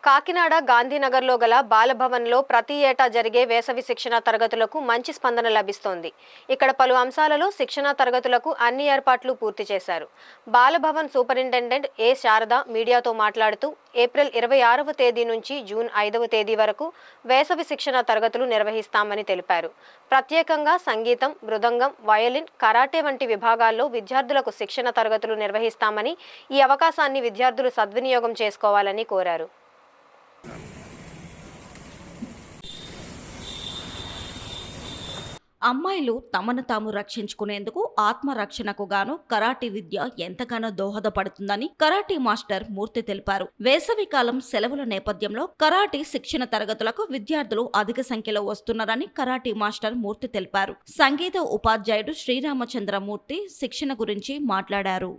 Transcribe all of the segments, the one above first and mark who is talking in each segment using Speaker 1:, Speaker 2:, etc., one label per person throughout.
Speaker 1: కాకినాడ గాంధీనగర్లో గల బాలభవన్లో ప్రతి ఏటా జరిగే వేసవి శిక్షణ తరగతులకు మంచి స్పందన లభిస్తోంది. ఇక్కడ పలు అంశాలలో శిక్షణ తరగతులకు అన్ని ఏర్పాట్లు పూర్తి చేశారు. బాలభవన్ సూపరింటెండెంట్ ఏ శారద మీడియాతో మాట్లాడుతూ ఏప్రిల్ 26వ తేదీ నుంచి జూన్ 5వ తేదీ వరకు వేసవి శిక్షణ తరగతులు నిర్వహిస్తామని తెలిపారు. ప్రత్యేకంగా సంగీతం, మృదంగం, వయలిన్, కరాటే వంటి విభాగాల్లో విద్యార్థులకు శిక్షణ తరగతులు నిర్వహిస్తామని, ఈ అవకాశాన్ని విద్యార్థులు సద్వినియోగం చేసుకోవాలని కోరారు.
Speaker 2: అమ్మాయిలు తమను తాము రక్షించుకునేందుకు ఆత్మరక్షణకు గాను కరాటీ విద్య ఎంతగానో దోహదపడుతుందని కరాటీ మాస్టర్ మూర్తి తెలిపారు. వేసవికాలం సెలవుల నేపథ్యంలో కరాటీ శిక్షణ తరగతులకు విద్యార్థులు అధిక సంఖ్యలో వస్తున్నారని కరాటీ మాస్టర్ మూర్తి తెలిపారు. సంగీత ఉపాధ్యాయుడు శ్రీరామచంద్రమూర్తి శిక్షణ గురించి మాట్లాడారు.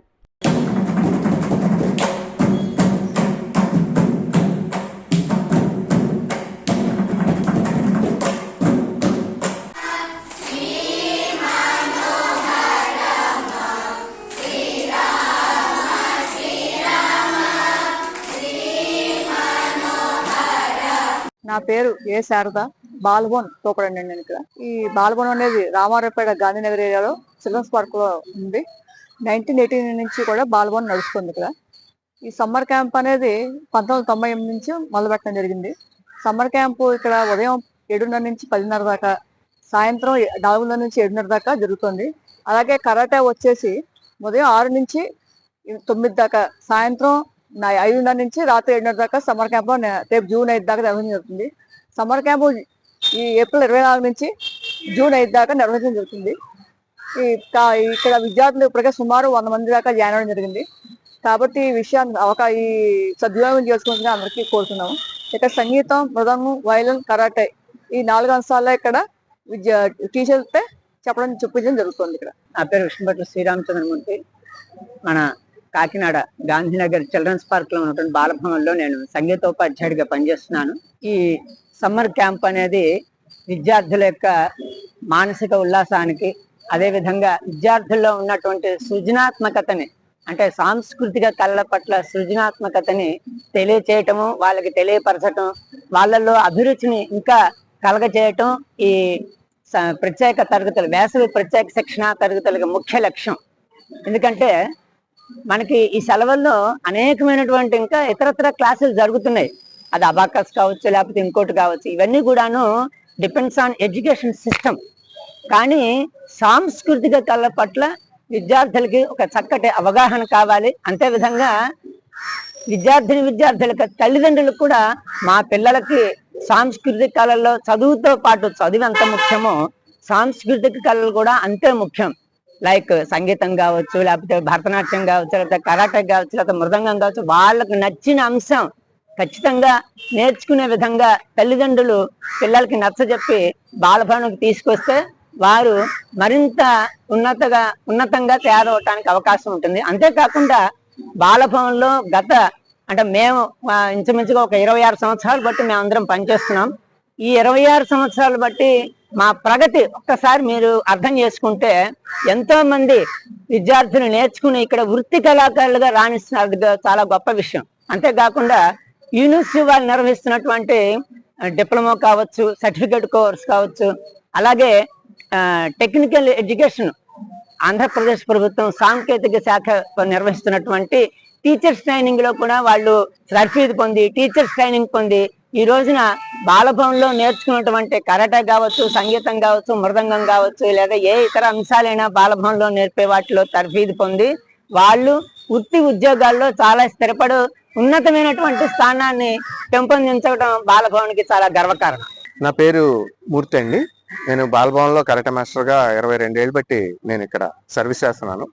Speaker 3: నా పేరు ఏ శారద. బాలభవన్ సూపరింటెండెంట్. నేను ఇక్కడ ఈ బాలభవన్ అనేది రామారావుపేట గాంధీనగర్ ఏరియాలో చిల్డ్రన్స్ పార్క్ లో ఉంది. 1918 నుంచి కూడా బాలభవన్ నడుస్తుంది. ఇక్కడ ఈ సమ్మర్ క్యాంప్ అనేది 1998 నుంచి మొదలు పెట్టడం జరిగింది. సమ్మర్ క్యాంపు ఇక్కడ ఉదయం 7:30 నుంచి 10:30 దాకా, సాయంత్రం 4:30 నుంచి 7:30 దాకా జరుగుతుంది. అలాగే కరాటే వచ్చేసి ఉదయం 6 నుంచి 9 దాకా, సాయంత్రం 5:30 నుంచి రాత్రి 7:30 దాకా సమ్మర్ క్యాంప్ లో రేపు జూన్ 5 దాకా నిర్వహించడం జరుగుతుంది. సమ్మర్ క్యాంపు ఈ ఏప్రిల్ 24 నుంచి జూన్ 5 దాకా నిర్వహించడం జరుగుతుంది. ఇక్కడ విద్యార్థులు ఇప్పటికే సుమారు 100 మంది దాకా జాయిన్ అవ్వడం జరిగింది. కాబట్టి ఈ విషయాన్ని ఈ సద్వినియోగం చేసుకుంటే అందరికీ కోరుతున్నాము. ఇక్కడ సంగీతం, మృదంగం, వయలిన్, కరాటే ఈ 4 అంశాల్లో ఇక్కడ టీచర్లతో చూపించడం జరుగుతుంది. ఇక్కడ
Speaker 4: నా పేరు విష్ణుపట్ల శ్రీరామచంద్రమూర్తి. మన కాకినాడ గాంధీనగర్ చిల్డ్రన్స్ పార్క్ లో ఉన్నటువంటి బాలభవన్లో నేను సంగీతోపాధ్యాయుడిగా పనిచేస్తున్నాను. ఈ సమ్మర్ క్యాంప్ అనేది విద్యార్థుల యొక్క మానసిక ఉల్లాసానికి, అదేవిధంగా విద్యార్థుల్లో ఉన్నటువంటి సృజనాత్మకతని, అంటే సాంస్కృతిక కళల పట్ల సృజనాత్మకతని తెలియచేయటము, వాళ్ళకి తెలియపరచటం, వాళ్ళల్లో అభిరుచిని ఇంకా కలగచేయటం ఈ ప్రత్యేక తరగతులు, వేసవి ప్రత్యేక శిక్షణా తరగతులకు ముఖ్య లక్ష్యం. ఎందుకంటే మనకి ఈ సెలవుల్లో అనేకమైనటువంటి ఇంకా ఇతరత్ర క్లాసులు జరుగుతున్నాయి. అది అబాకస్ కావచ్చు, లేకపోతే ఇంకోటి కావచ్చు. ఇవన్నీ కూడాను డిపెండ్స్ ఆన్ ఎడ్యుకేషన్ సిస్టమ్. కానీ సాంస్కృతిక కళల పట్ల విద్యార్థులకి ఒక చక్కటి అవగాహన కావాలి. అంతే విధంగా విద్యార్థులకు తల్లిదండ్రులకు కూడా మా పిల్లలకి సాంస్కృతిక కళల్లో చదువుతో పాటు, చదువు ఎంత ముఖ్యమో సాంస్కృతిక కళలు కూడా అంతే ముఖ్యం. లైక్ సంగీతం కావచ్చు, లేకపోతే భరతనాట్యం కావచ్చు, లేకపోతే కరాటే కావచ్చు, లేకపోతే మృదంగం కావచ్చు. వాళ్ళకు నచ్చిన అంశం ఖచ్చితంగా నేర్చుకునే విధంగా తల్లిదండ్రులు పిల్లలకి నచ్చజెప్పి బాలభవన్కి తీసుకొస్తే వారు మరింత ఉన్నతంగా తయారవటానికి అవకాశం ఉంటుంది. అంతేకాకుండా బాలభవన్లో అంటే మేము ఇంచుమించుగా ఒక 26 సంవత్సరాలు బట్టి మేము అందరం పనిచేస్తున్నాం. ఈ 26 సంవత్సరాలు బట్టి మా ప్రగతి ఒక్కసారి మీరు అర్థం చేసుకుంటే, ఎంతో మంది విద్యార్థులు నేర్చుకుని ఇక్కడ వృత్తి కళాకారులుగా రాణిస్తున్నారు. చాలా గొప్ప విషయం. అంతేకాకుండా యూనివర్సిటీ వాళ్ళు నిర్వహిస్తున్నటువంటి డిప్లొమా కావచ్చు, సర్టిఫికేట్ కోర్స్ కావచ్చు, అలాగే టెక్నికల్ ఎడ్యుకేషన్ ఆంధ్రప్రదేశ్ ప్రభుత్వం సాంకేతిక శాఖ నిర్వహిస్తున్నటువంటి టీచర్స్ ట్రైనింగ్ లో కూడా వాళ్ళు తర్ఫీదు పొంది, టీచర్స్ ట్రైనింగ్ పొంది ఈ రోజున బాలభవన్లో నేర్చుకున్నటువంటి కరాటే కావచ్చు, సంగీతం కావచ్చు, మృదంగం కావచ్చు, లేదా ఏ ఇతర అంశాలైనా బాలభవన్లో నేర్పే వాటిలో తర్ఫీదు పొంది వాళ్ళు వృత్తి ఉద్యోగాల్లో చాలా స్థిరపడు ఉన్నతమైనటువంటి స్థానాన్ని పెంపొందించడం బాలభవన్కి చాలా గర్వకారణం.
Speaker 5: నా పేరు మూర్తి అండి. నేను బాలభవన్లో కరాటే మాస్టర్ గా 22 ఏళ్ళు బట్టి నేను ఇక్కడ సర్వీస్ చేస్తున్నాను.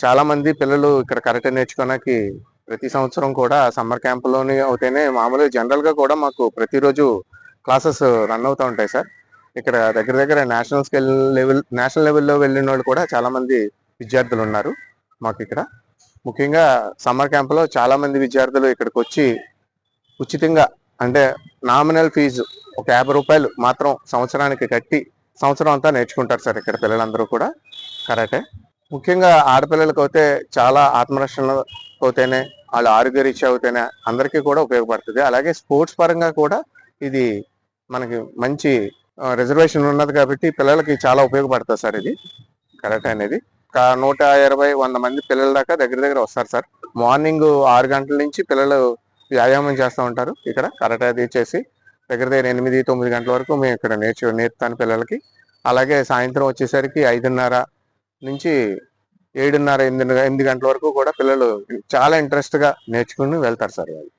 Speaker 5: చాలా మంది పిల్లలు ఇక్కడ కరాటే నేర్చుకోవడానికి ప్రతి సంవత్సరం కూడా సమ్మర్ క్యాంపులోని అవుతేనే, మామూలుగా జనరల్ గా కూడా మాకు ప్రతిరోజు క్లాసెస్ రన్ అవుతూ ఉంటాయి సార్. ఇక్కడ దగ్గర నేషనల్ లెవెల్లో వెళ్ళిన వాళ్ళు కూడా చాలా మంది విద్యార్థులు ఉన్నారు మాకు ఇక్కడ. ముఖ్యంగా సమ్మర్ క్యాంపులో చాలా మంది విద్యార్థులు ఇక్కడికి వచ్చి ఉచితంగా, అంటే నామినల్ ఫీజు ఒక 50 రూపాయలు మాత్రం సంవత్సరానికి కట్టి సంవత్సరం అంతా నేర్చుకుంటారు సార్ ఇక్కడ పిల్లలందరూ కూడా కరాటే. ముఖ్యంగా ఆడపిల్లలకు అయితే చాలా ఆత్మరక్షణ పోతేనే వాళ్ళు ఆరోగ్య రీత్యా అవుతేనే అందరికీ కూడా ఉపయోగపడుతుంది. అలాగే స్పోర్ట్స్ పరంగా కూడా ఇది మనకి మంచి రిజర్వేషన్ ఉన్నది కాబట్టి పిల్లలకి చాలా ఉపయోగపడుతుంది సార్. ఇది కరాటే అనేది 120-100 మంది పిల్లల దాకా దగ్గర దగ్గర వస్తారు సార్. మార్నింగ్ 6 గంటల నుంచి పిల్లలు వ్యాయామం చేస్తూ ఉంటారు. ఇక్కడ కరాటే అది చేసి దగ్గర దగ్గర 8-9 గంటల వరకు మేము ఇక్కడ నేర్పుతాను పిల్లలకి. అలాగే సాయంత్రం వచ్చేసరికి 5:30 నుంచి 7:30-8 గంటల వరకు కూడా పిల్లలు చాలా ఇంట్రెస్ట్ గా నేర్చుకుని వెళ్తారు సార్ వాళ్ళు.